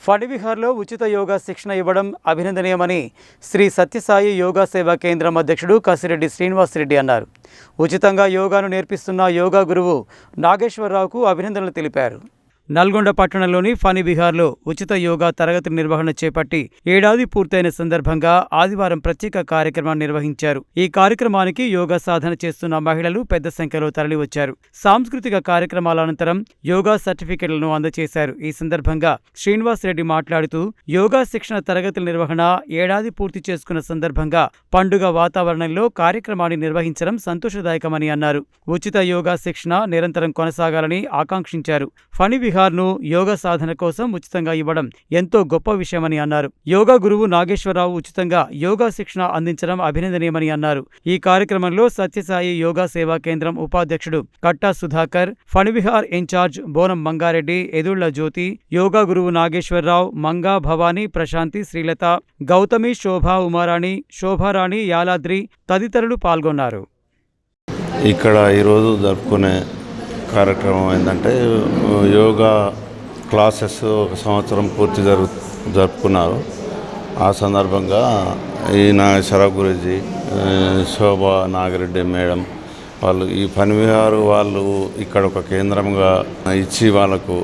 ఫణివిహార్లో ఉచిత యోగా శిక్షణ ఇవ్వడం అభినందనీయమని శ్రీ సత్యసాయి యోగా సేవా కేంద్రం అధ్యక్షుడు కసిరెడ్డి శ్రీనివాసరెడ్డి అన్నారు. ఉచితంగా యోగాను నేర్పిస్తున్న యోగా గురువు నాగేశ్వరరావుకు అభినందనలు తెలిపారు. నల్గొండ పట్టణంలోని ఫణివిహార్లో ఉచిత యోగా తరగతి నిర్వహణ చేపట్టి ఏడాది పూర్తయిన సందర్భంగా ఆదివారం ప్రత్యేక కార్యక్రమాన్ని నిర్వహించారు. ఈ కార్యక్రమానికి యోగా సాధన చేస్తున్న మహిళలు పెద్ద సంఖ్యలో తరలివచ్చారు. సాంస్కృతిక కార్యక్రమాల అనంతరం యోగా సర్టిఫికెట్లను అందజేశారు. ఈ సందర్భంగా శ్రీనివాసరెడ్డి మాట్లాడుతూ యోగా శిక్షణ తరగతుల నిర్వహణ ఏడాది పూర్తి చేసుకున్న సందర్భంగా పండుగ వాతావరణంలో కార్యక్రమాన్ని నిర్వహించడం సంతోషదాయకమని అన్నారు. ఉచిత యోగా శిక్షణ నిరంతరం కొనసాగాలని ఆకాంక్షించారు. ఫణివిహార్ను యోగా సాధన కోసం ఉచితంగా ఇవ్వడం ఎంతో గొప్ప విషయమని అన్నారు. యోగా గురువు నాగేశ్వరరావు ఉచితంగా యోగా శిక్షణ అందించడం అభినందనీయమని అన్నారు. ఈ కార్యక్రమంలో సత్యసాయి యోగా సేవా కేంద్రం ఉపాధ్యక్షుడు కట్టా సుధాకర్, ఫణివిహార్ ఇన్ఛార్జ్ బోనం మంగారెడ్డి, ఎదుళ్ల జ్యోతి, యోగా గురువు నాగేశ్వరరావు, మంగా భవానీ, ప్రశాంతి, శ్రీలత, గౌతమి, శోభా, ఉమారాణి, శోభారాణి, యాలాద్రి తదితరులు పాల్గొన్నారు. ఇక్కడ ఈరోజు జరుపుకునే కార్యక్రమం ఏంటంటే యోగా క్లాసెస్ ఒక సంవత్సరం పూర్తి జరుపుకున్నారు. ఆ సందర్భంగా ఈ నాగేశ్వరరావు గురూజీ, శోభా నాగిరెడ్డి మేడం వాళ్ళు ఈ ఫణివిహార్ వాళ్ళు ఇక్కడ ఒక కేంద్రంగా ఇచ్చి వాళ్ళకు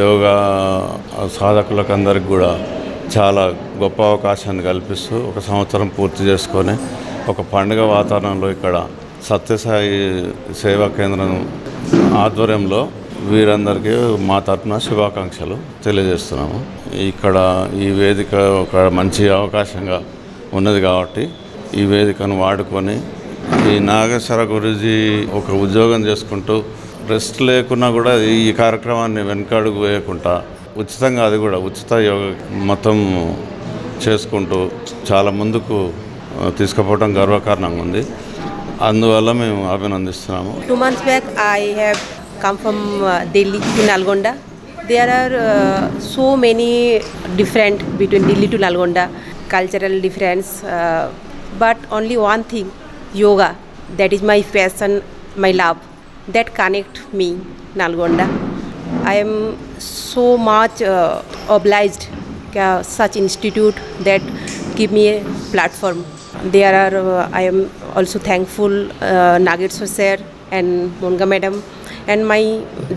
యోగా సాధకులకు అందరికి కూడా చాలా గొప్ప అవకాశాన్ని కల్పిస్తూ ఒక సంవత్సరం పూర్తి చేసుకొని ఒక పండుగ వాతావరణంలో ఇక్కడ సత్యసాయి సేవా కేంద్రం ఆధ్వర్యంలో వీరందరికీ మా తరఫున శుభాకాంక్షలు తెలియజేస్తున్నాము. ఇక్కడ ఈ వేదిక ఒక మంచి అవకాశంగా ఉన్నది కాబట్టి ఈ వేదికను వాడుకొని ఈ నాగేశ్వర గురూజీ ఒక ఉద్యోగం చేసుకుంటూ రెస్ట్ లేకున్నా కూడా ఈ కార్యక్రమాన్ని వెనకడుగు వేయకుండా ఉచితంగా అది కూడా ఉచిత యోగ మొత్తం చేసుకుంటూ చాలా ముందుకు తీసుకుపోవడం గర్వకారణంగా ఉంది. అందువల్ల మేము అభినందిస్తున్నాము. 2 months back I have come from Delhi to Nalgonda. There are so many different between Delhi to Nalgonda, cultural difference, but only one thing, yoga. That is my passion, my love. That connect me Nalgonda. I am so much obliged such institute that give me a platform. There are I am also thankful Nageshwar sir and Monga madam and my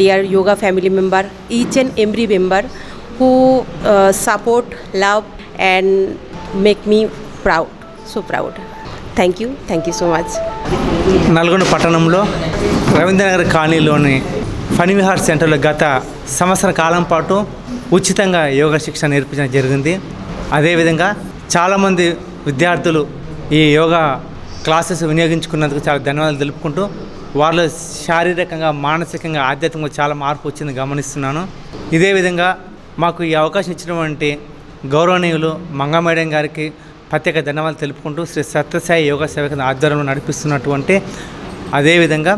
dear yoga family member, each and every member who support, love and make me proud, so proud. Thank you so much. Nalgonda పట్టణంలో రవీంద్రనగర్ కాలనీలోని ఫణివిహార్ సెంటర్లో గత సంవత్సర కాలం పాటు ఉచితంగా యోగా శిక్షణ నేర్పించడం జరిగింది. అదేవిధంగా చాలామంది విద్యార్థులు ఈ యోగా క్లాసెస్ వినియోగించుకున్నందుకు చాలా ధన్యవాదాలు తెలుపుకుంటూ వాళ్ళు శారీరకంగా, మానసికంగా, ఆధ్యాత్మికంగా చాలా మార్పు వచ్చింది గమనిస్తున్నాను. ఇదే విధంగా మాకు ఈ అవకాశం ఇచ్చినటువంటి గౌరవనీయులు మంగా మేడం గారికి ప్రత్యేక ధన్యవాదాలు తెలుపుకుంటూ శ్రీ సత్యసాయి యోగా సేవా కేంద్రం ఆధ్వర్యంలో నడిపిస్తున్నటువంటి అదేవిధంగా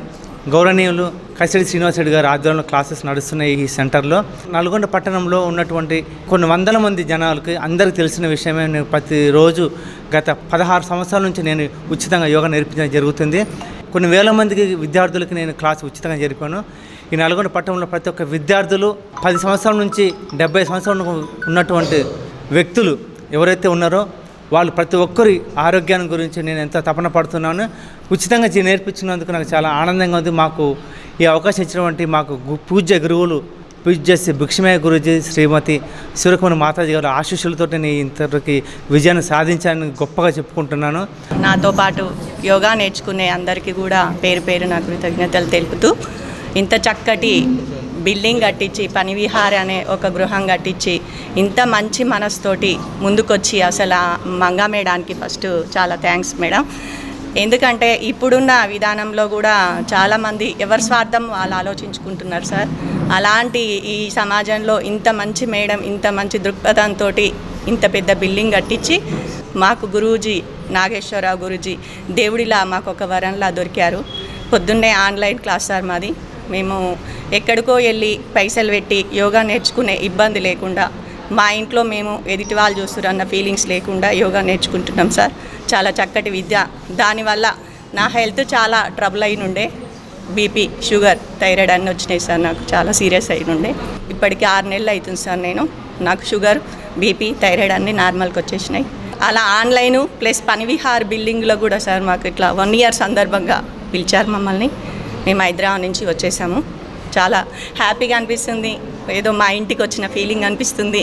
గౌరవనీయులు కసిరెడ్డి శ్రీనివాసరెడ్డి గారి ఆధ్వర్యంలో క్లాసెస్ నడుస్తున్న ఈ సెంటర్లో నల్గొండ పట్టణంలో ఉన్నటువంటి కొన్ని వందల మంది జనాలకి అందరికీ తెలిసిన విషయమే. నేను ప్రతిరోజు గత 16 సంవత్సరాల నుంచి నేను ఉచితంగా యోగా నేర్పించడం జరుగుతుంది. కొన్ని వేల మందికి విద్యార్థులకి నేను క్లాస్ ఉచితంగా జరిపాను. ఈ నల్గొండ పట్టణంలో ప్రతి ఒక్క విద్యార్థులు 10 సంవత్సరాల నుంచి 70 సంవత్సరాలు ఉన్నటువంటి వ్యక్తులు ఎవరైతే ఉన్నారో వాళ్ళు ప్రతి ఒక్కరి ఆరోగ్యాన్ని గురించి నేను ఎంత తపన పడుతున్నాను. ఉచితంగా నేర్పించినందుకు నాకు చాలా ఆనందంగా ఉంది. మాకు ఈ అవకాశం ఇచ్చినటువంటి మాకు పూజ్య గురువులు పూజ్య శ్రీ భిక్షమయ్య గురూజీ, శ్రీమతి సూర్యకుమారి మాతాజీ గారు ఆశీస్సులతో నేను ఇంతటికి విజయాన్ని సాధించాలని గొప్పగా చెప్పుకుంటున్నాను. నాతో పాటు యోగా నేర్చుకునే అందరికీ కూడా పేరు పేరు నా కృతజ్ఞతలు తెలుపుతూ ఇంత చక్కటి బిల్డింగ్ కట్టించి ఫణివిహార్ అనే ఒక గృహం కట్టించి ఇంత మంచి మనసుతోటి ముందుకొచ్చి అసలు మంగా మేడానికి ఫస్ట్ చాలా థ్యాంక్స్ మేడం. ఎందుకంటే ఇప్పుడున్న విధానంలో కూడా చాలామంది ఎవరి స్వార్థం వాళ్ళు ఆలోచించుకుంటున్నారు సార్. అలాంటి ఈ సమాజంలో ఇంత మంచి మేడం, ఇంత మంచి దృక్పథంతో ఇంత పెద్ద బిల్డింగ్ కట్టించి మాకు గురూజీ నాగేశ్వరరావు గురూజీ దేవుడిలా మాకు ఒక వరంలా దొరికారు. పొద్దున్నే ఆన్లైన్ క్లాస్ సార్ మాది. మేము ఎక్కడికో వెళ్ళి పైసలు పెట్టి యోగా నేర్చుకునే ఇబ్బంది లేకుండా మా ఇంట్లో మేము ఎదుటి వాళ్ళు చూస్తురన్న ఫీలింగ్స్ లేకుండా యోగా నేర్చుకుంటున్నాం సార్. చాలా చక్కటి విద్య. దానివల్ల నా హెల్త్ చాలా ట్రబుల్ అయినుండే, బీపీ, షుగర్, థైరాయిడ్ అన్నీ వచ్చినాయి సార్. నాకు చాలా సీరియస్ అయినుండే. ఇప్పటికి 6 నెలలు అవుతుంది సార్. నేను నాకు షుగర్, బీపీ, థైరాయిడ్ అన్నీ నార్మల్కి వచ్చేసినాయి. అలా ఆన్లైను ప్లస్ పనివిహార్ బిల్డింగ్లో కూడా సార్ మాకు ఇట్లా 1 year సందర్భంగా పిలిచారు మమ్మల్ని. మేము హైదరాబాద్ నుంచి వచ్చేసాము. చాలా హ్యాపీగా అనిపిస్తుంది, ఏదో మా ఇంటికి వచ్చిన ఫీలింగ్ అనిపిస్తుంది.